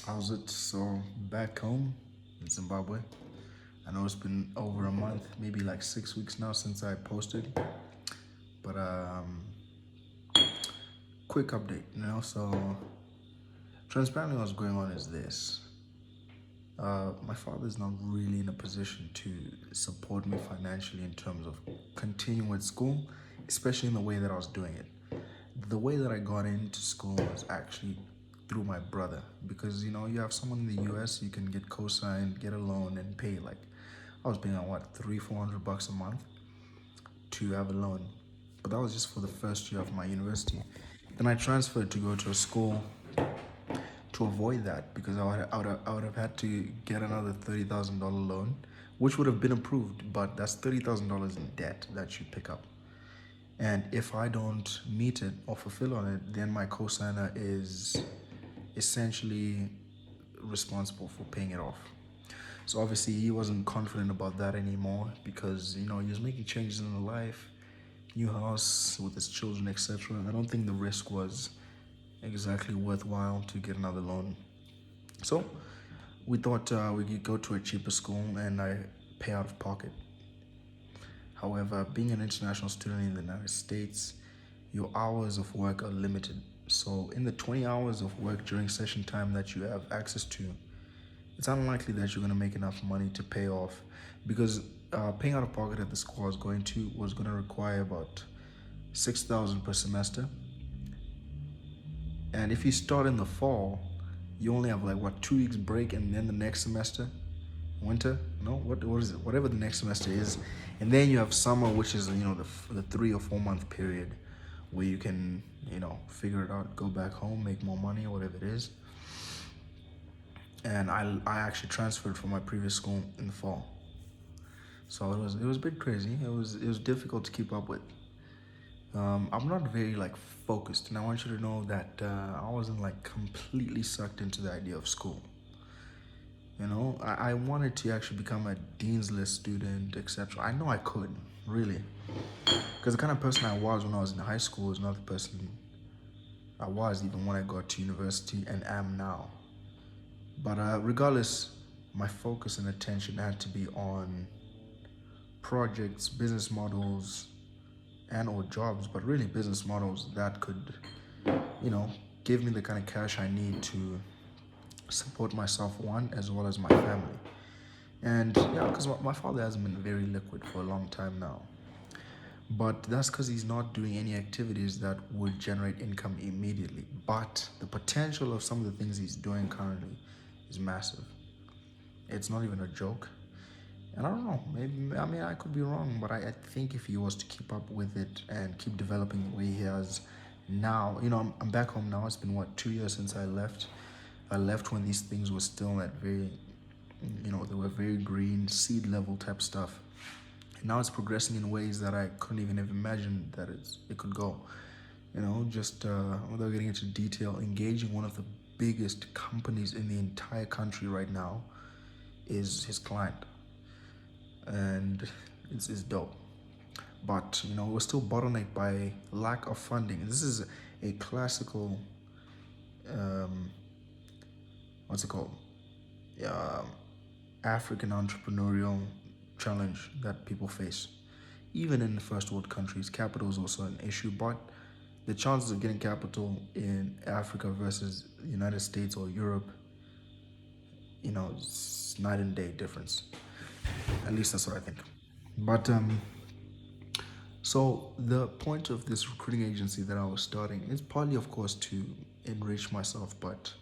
How's it? So back home in Zimbabwe. I know it's been over a month, maybe like 6 weeks now since I posted. But quick update, So transparently, what's going on is this: my father's not really in a position to support me financially in terms of continuing with school, especially in the way that I was doing it. The way that I got into school was actually through my brother because you have someone in the US, you can get co-signed, get a loan, and pay like I was paying on what, 300-400 bucks a month to have a loan. But that was just for the first year of my university. Then I transferred to go to a school to avoid that because I would have had to get another $30,000 loan, which would have been approved, but that's $30,000 in debt that you pick up. And if I don't meet it or fulfill on it, then my co-signer is essentially responsible for paying it off. So obviously he wasn't confident about that anymore because he was making changes in his life, new house with his children, etc. I don't think the risk was exactly worthwhile to get another loan. So we thought we could go to a cheaper school and I pay out of pocket. However, being an international student in the United States, your hours of work are limited. So in the 20 hours of work during session time that you have access to, it's unlikely that you're going to make enough money to pay off because paying out of pocket at the school I was going to was going to require about 6,000 per semester. And if you start in the fall, you only have like what, 2 weeks break, and then the next semester, winter, no, what is it? Whatever the next semester is, and then you have summer, which is the 3 or 4 month period where you can figure it out, go back home, make more money, whatever it is. And I actually transferred from my previous school in the fall, so it was a bit crazy. It was difficult to keep up with. I'm not very like focused, and I want you to know that I wasn't like completely sucked into the idea of school. I wanted to actually become a dean's list student, etc. I know I could, really, because the kind of person I was when I was in high school is not the person I was even when I got to university and am now. But regardless, my focus and attention had to be on projects, business models, and or jobs, but really business models that could, you know, give me the kind of cash I need to support myself, one, as well as my family. And yeah, because my father hasn't been very liquid for a long time now. But that's because he's not doing any activities that would generate income immediately. But the potential of some of the things he's doing currently is massive. It's not even a joke. And I don't know, maybe, I mean, I could be wrong, but I think if he was to keep up with it and keep developing the way he has now, I'm back home now. It's been what, 2 years since I left. I left when these things were still at very, they were very green, seed level type stuff. And now it's progressing in ways that I couldn't even have imagined that it could go. Just without getting into detail, engaging one of the biggest companies in the entire country right now is his client, and it's dope. But we're still bottlenecked by lack of funding. This is a classical, um, what's it called? Um, African entrepreneurial challenge that people face. Even in the first world countries, capital is also an issue, but the chances of getting capital in Africa versus the United States or Europe, it's night and day difference. At least that's what I think. But so the point of this recruiting agency that I was starting is partly, of course, to enrich myself, but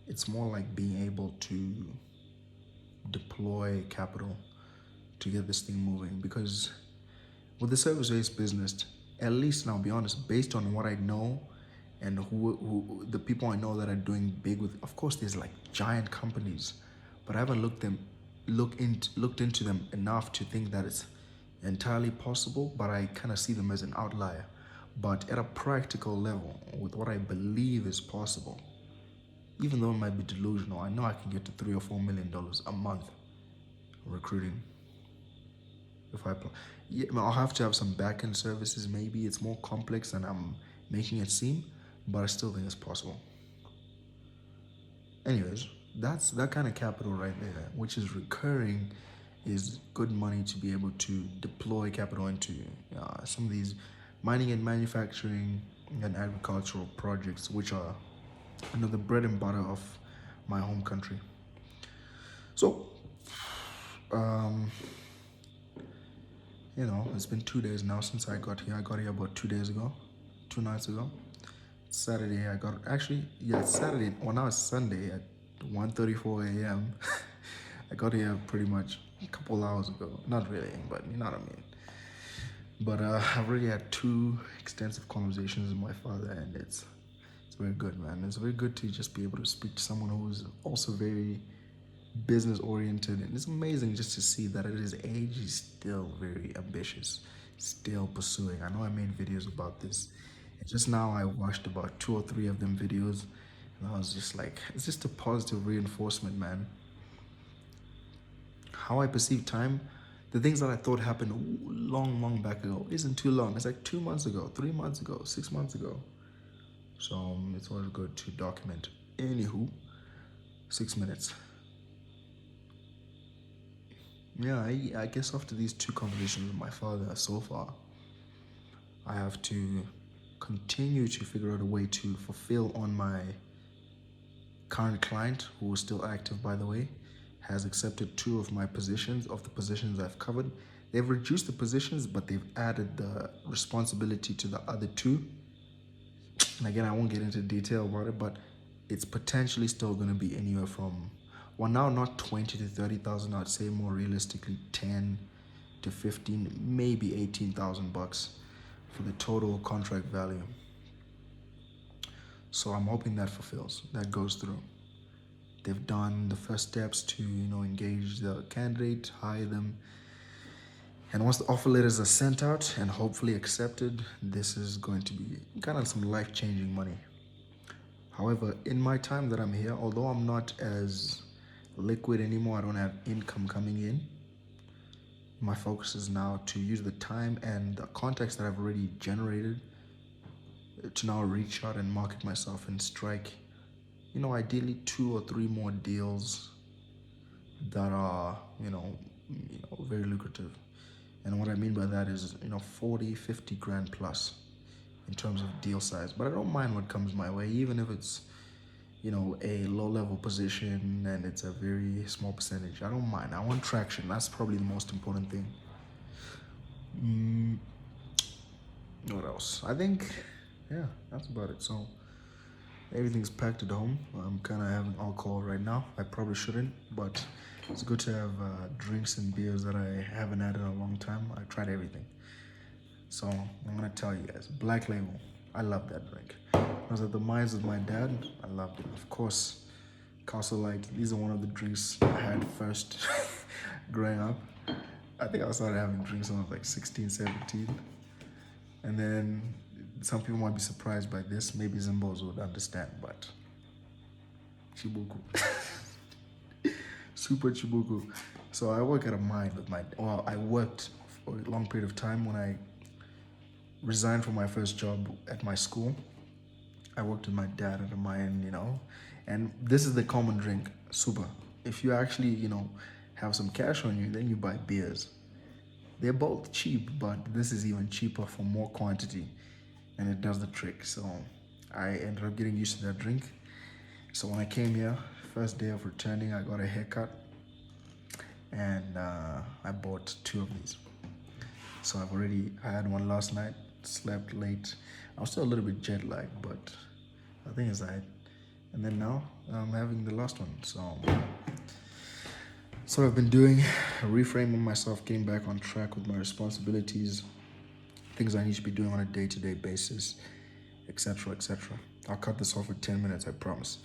it's more like being able to deploy capital to get this thing moving. Because with the service-based business, at least now, be honest, based on what I know and who the people I know that are doing big with, of course, there's like giant companies, but I haven't looked into them enough to think that it's entirely possible. But I kind of see them as an outlier. But at a practical level, with what I believe is possible, even though it might be delusional, I know I can get to $3 or $4 million a month recruiting. If I, yeah, I'll have to have some back-end services. Maybe it's more complex than I'm making it seem, but I still think it's possible. Anyways, that's that kind of capital right there, which is recurring, is good money to be able to deploy capital into some of these mining and manufacturing and agricultural projects, which are the bread and butter of my home country. So, um, it's been 2 days now since I got here. I got here about 2 days ago, 2 nights ago. Saturday, I got actually, yeah, it's Saturday. Well, now it's Sunday at 1:34 a.m. I got here pretty much a couple hours ago. Not really, but you know what I mean. But I've already had two extensive conversations with my father, and it's very good, man. It's very good to just be able to speak to someone who's also very business oriented, and it's amazing just to see that at his age he's still very ambitious, still pursuing. I know I made videos about this, and just now I watched about 2 or 3 of them videos, and I was just like, it's just a positive reinforcement, man. How I perceive time, the things that I thought happened long back ago isn't too long. It's like 2 months ago, 3 months ago, 6 months ago. So it's always good to document. Anywho, 6 minutes. Yeah, I guess after these two conversations with my father so far, I have to continue to figure out a way to fulfill on my current client, who is still active, by the way, has accepted 2 of my positions, of the positions I've covered. They've reduced the positions, but they've added the responsibility to the other 2. And again, I won't get into detail about it, but it's potentially still going to be anywhere from, well, now not 20 to 30,000. I'd say more realistically 10 to 15, maybe 18,000 bucks for the total contract value. So I'm hoping that fulfills, that goes through. They've done the first steps to engage the candidate, hire them, and once the offer letters are sent out and hopefully accepted, this is going to be kind of some life-changing money. However, in my time that I'm here, although I'm not as liquid anymore, I don't have income coming in, my focus is now to use the time and the contacts that I've already generated to now reach out and market myself and strike, ideally 2 or 3 more deals that are, very lucrative. And what I mean by that is, 40, 50 grand plus in terms of deal size. But I don't mind what comes my way, even if it's, a low level position and it's a very small percentage. I don't mind. I want traction. That's probably the most important thing. What else? I think, yeah, that's about it. So everything's packed at home. I'm kind of having alcohol right now. I probably shouldn't, but it's good to have drinks and beers that I haven't had in a long time. I tried everything. So I'm gonna tell you guys, Black Label. I love that drink. I was at the mines with my dad. I loved it. Of course, Castle Light. These are one of the drinks I had first growing up. I think I started having drinks when I was like 16, 17. And then some people might be surprised by this. Maybe Zimbos would understand, but Chibuku. Super Chibuku. So I work at a mine with I worked for a long period of time. When I resigned from my first job at my school, I worked with my dad at a mine, and this is the common drink, Super. If you actually, have some cash on you, then you buy beers. They're both cheap, but this is even cheaper for more quantity, and it does the trick. So I ended up getting used to that drink. So when I came here, first day of returning, I got a haircut, and I bought 2 of these. So I had one last night, slept late. I was still a little bit jet lagged, but I think it's alright. And then now I'm having the last one. So what I've been doing, reframing myself, getting back on track with my responsibilities, things I need to be doing on a day-to-day basis, etc., etc. I'll cut this off with 10 minutes, I promise.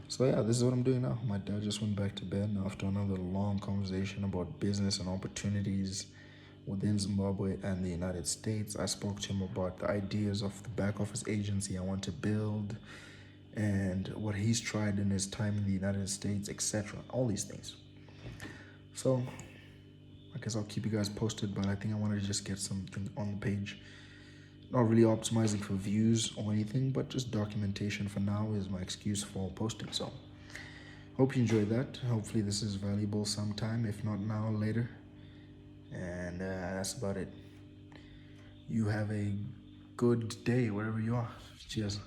So yeah, this is what I'm doing now. My dad just went back to bed after another long conversation about business and opportunities within Zimbabwe and the United States. I spoke to him about the ideas of the back office agency I want to build and what he's tried in his time in the United States, etc. All these things. So I guess I'll keep you guys posted, but I think I wanted to just get something on the page. Not really optimizing for views or anything, but just documentation for now is my excuse for posting. So Hope you enjoyed that. Hopefully this is valuable sometime, if not now, later. And that's about it. You have a good day wherever you are. Cheers.